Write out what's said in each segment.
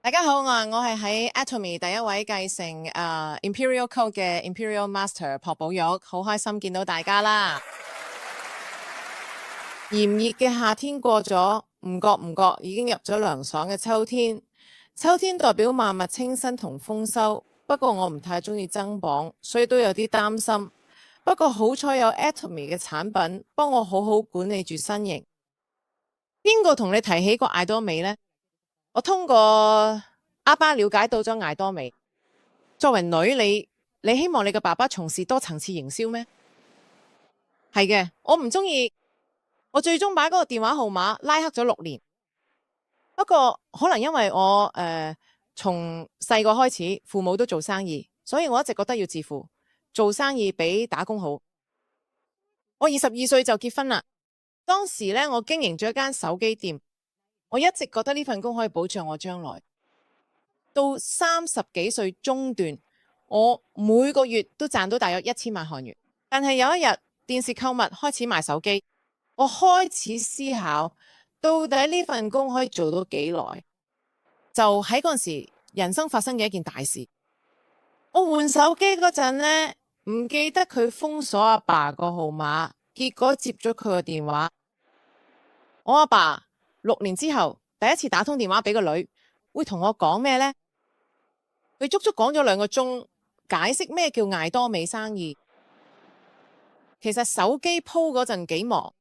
大家好，我係喺 Atomy 第一位繼承Imperial Code 嘅 Imperial Master 朴寶玉，好開心見到大家啦！炎熱嘅夏天過咗，唔覺已經入咗涼爽嘅秋天。秋天代表萬物清新同豐收，不過我唔太中意增磅，所以都有啲擔心。不過好彩有 Atomy 嘅產品幫我好好管理住身形。邊個同你提起過艾多美呢？我通過阿爸了解到咗艾多美。作為女，你希望你嘅爸爸從事多層次營銷咩？係嘅，我唔中意。我最終把嗰個電話號碼拉黑咗6年。不過可能因為我從細個開始，父母都做生意，所以我一直覺得要自負，做生意比打工好。我22歲就結婚啦。當時呢，我經營咗一間手機店。我一直覺得呢份工可以保障我將來。到30幾歲中段，我每個月都賺到大約1000萬韓元。但係有一日，電視購物開始賣手機，我開始思考到底呢份工可以做到幾耐。就喺嗰陣時，人生發生嘅一件大事。我換手機嗰陣呢，唔記得佢封鎖阿爸個號碼，結果接咗佢個電話。我阿爸6年之後第一次打通電話俾個女，會同我講咩呢？佢足足講咗2個鐘，解釋咩叫艾多美生意。其實手機鋪嗰陣幾忙，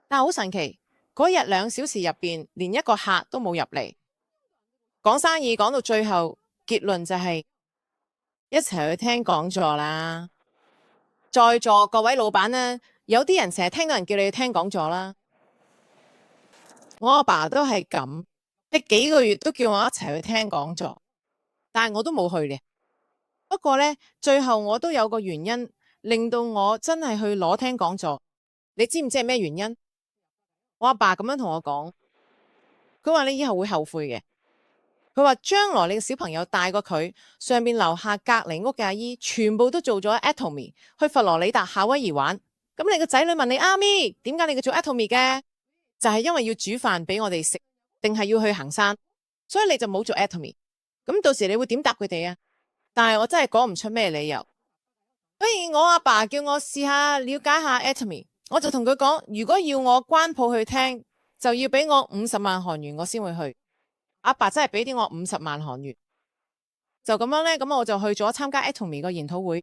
但係好神奇，嗰日2小時入邊連一個客都冇入嚟。講生意講到最後，結論就係一齊去聽講座啦。在座各位老闆呢，有啲人成日聽到人叫你去聽講座啦。我阿爸都係咁，你幾個月都叫我一齊去聽講座，但係我都冇去嘅。不過呢，最後我都有個原因令到我真係去攞聽講座。你知唔知係咩原因？我阿爸咁樣同我講，佢話你以後會後悔嘅。佢話將來你嘅小朋友大過佢，上面樓下隔離屋嘅阿姨全部都做咗 Atomy 去佛羅里達夏威夷玩。咁你個仔女問你阿咪，點解你要做 Atomy 嘅？就係因為要煮飯俾我哋食，定係要去行山，所以你就冇做 Atomy。咁到時你會點答佢哋啊？但係我真係講唔出咩理由。所以我阿爸叫我試下了解下 Atomy， 我就同佢講，如果要我關鋪去聽，就要俾我50萬韓元，我先會去。阿爸真係俾啲我50萬韓元，就咁樣呢。咁我就去咗參加 Atomy 個研討會。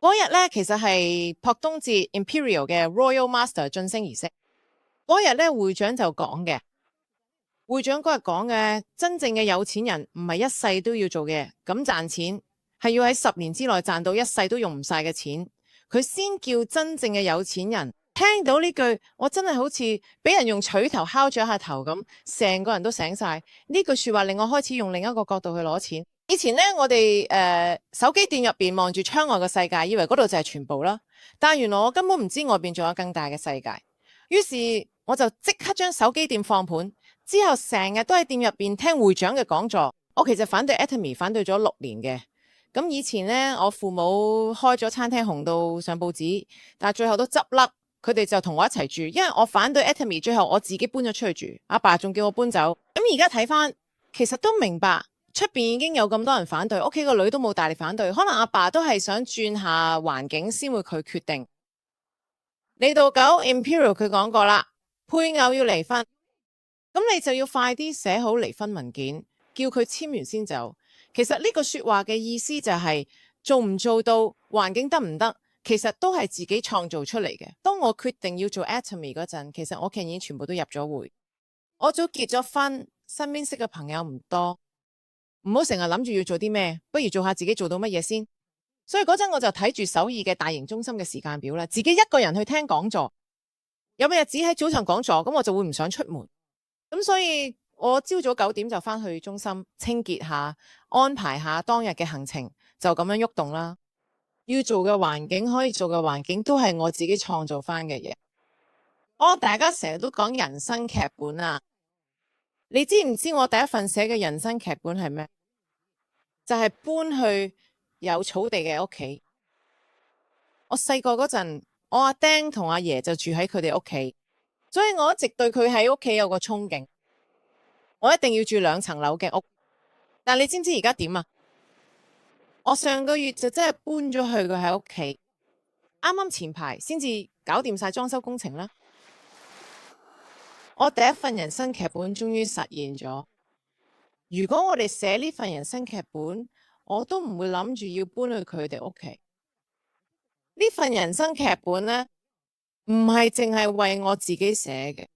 嗰日呢，其實係朴冬至 Imperial 嘅 Royal Master 晉升儀式。嗰日呢，會長就講嘅，會長嗰日講嘅，真正嘅有錢人唔係一世都要做嘅，咁賺錢係要喺10年之內賺到一世都用唔晒嘅錢，佢先叫真正嘅有錢人。聽到呢句，我真係好似俾人用錘頭敲咗一下頭咁，成個人都醒晒。呢句說話令我開始用另一個角度去攞錢。以前呢，我哋手機店入邊望住窗外嘅世界，以為嗰度就係全部啦。但原來我根本唔知外邊仲有更大嘅世界。於是我就即刻將手機店放盤，之後成日都喺店入邊聽會長嘅講座。我其實反對 Atomy 反對咗6年嘅。咁以前呢，我父母開咗餐廳紅到上報紙，但係最後都執笠。佢哋就同我一齊住，因為我反對 Atomy， 最後我自己搬咗出去住。阿爸仲叫我搬走。咁而家睇翻，其實都明白出邊已經有咁多人反對，屋企個女都冇大力反對，可能阿爸都係想轉下環境先會佢決定。嚟到9 Imperial 佢講過啦，配偶要離婚，咁你就要快啲寫好離婚文件，叫佢簽完先走。其實呢個說話嘅意思就係做唔做到，環境得唔得，其實都係自己創造出嚟嘅。當我決定要做 Atomy 嗰陣，其實我屋企人已經全部都入咗會。我早結咗婚，身邊識嘅朋友唔多，唔好成日諗住要做啲咩，不如做下自己做到乜嘢先。所以嗰陣我就睇住首爾嘅大型中心嘅時間表啦，自己一個人去聽講座。有咩日子喺早上講座，咁我就會唔想出門。咁所以我朝早9點就返去中心清潔下，安排下當日嘅行程，就咁樣喐動啦。要做嘅環境，可以做嘅環境都係我自己創造翻嘅嘢。大家成日都講人生劇本啊，你知唔知我第一份寫嘅人生劇本係咩？就係搬去有草地嘅屋企。我細個嗰陣，我阿丁同阿爺就住喺佢哋屋企，所以我一直對佢喺屋企有個憧憬。我一定要住2層樓嘅屋。但你知唔知而家點啊？我上個月就真係搬咗去佢喺屋企，啱啱前排先至搞掂晒裝修工程啦。我第一份人生劇本終於實現咗。如果我哋寫呢份人生劇本，我都唔會諗住要搬去佢哋屋企。呢份人生劇本呢，唔係淨係為我自己寫嘅，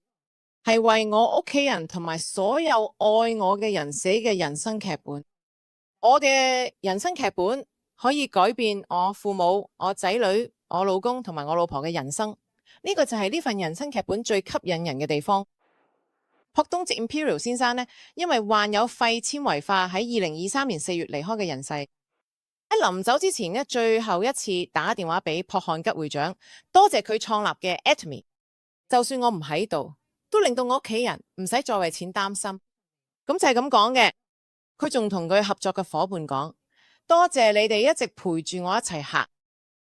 係為我屋企人同埋所有愛我嘅人寫嘅人生劇本。我嘅人生劇本可以改變我父母、我仔女、我老公同埋我老婆嘅人生。呢個就係呢份人生劇本最吸引人嘅地方。朴東植 Imperial 先生呢，因為患有肺纖維化，喺2023年4月離開嘅人世。喺臨走之前呢，最後一次打電話俾朴漢吉會長，多謝佢創立嘅 Atomy。就算我唔喺度，都令到我屋企人唔使再為錢擔心。咁就係咁講嘅。佢仲同佢合作嘅夥伴講：多謝你哋一直陪住我一齊行。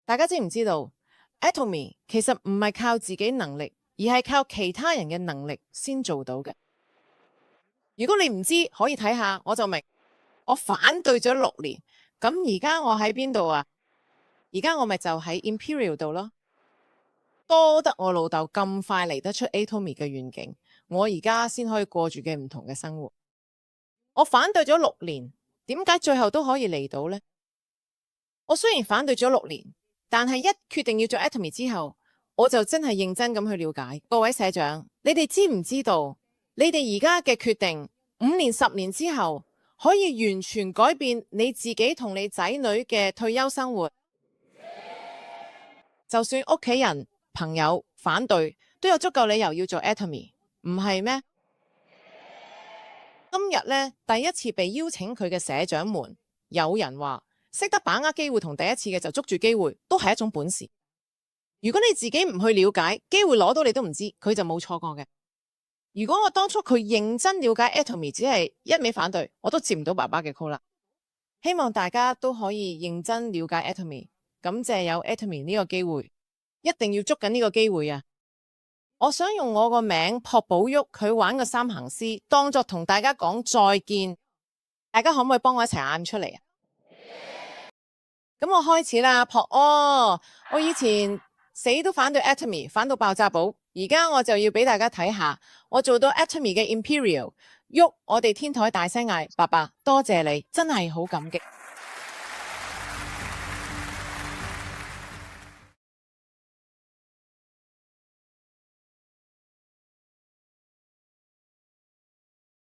大家知唔知道 Atomy 其實唔係靠自己能力，而係靠其他人嘅能力先做到嘅。如果你唔知，可以睇下，我就明。我反對咗6年，咁而家我喺邊度啊？而家我咪就喺 Imperial 度咯。多得我老豆咁快嚟得出 Atomy 嘅願景，我而家先可以過住嘅唔同嘅生活。我反對咗6年，點解最後都可以嚟到呢？我雖然反對咗6年，但係一決定要做 Atomy 之後，我就真係認真咁去了解。各位社長，你哋知唔知道，你哋而家嘅決定5年、10年之後，可以完全改變你自己同你仔女嘅退休生活。就算屋企人、朋友反對，都有足夠理由要做 Atomy， 唔係咩？今日呢，第一次被邀請佢嘅社長們，有人話識得把握機會同第一次嘅就捉住機會，都係一種本事。如果你自己唔去了解，機會攞到你都唔知，佢就冇錯過嘅。如果我當初佢認真了解 Atomy， 只係一味反對，我都接唔到爸爸嘅 call 啦。希望大家都可以認真了解 Atomy， 感謝有 Atomy 呢個機會，一定要捉緊呢個機會啊！我想用我個名朴寶旭，佢玩個三行詩，當作同大家講再見。大家可唔可以幫我一齊喊出嚟啊？咁我開始啦，我以前死都反對 Atomy， 反到爆炸寶。而家我就要俾大家睇下，我做到 Atomy 嘅 Imperial， 喐我哋天台大聲嗌，爸爸多謝你，真係好感激。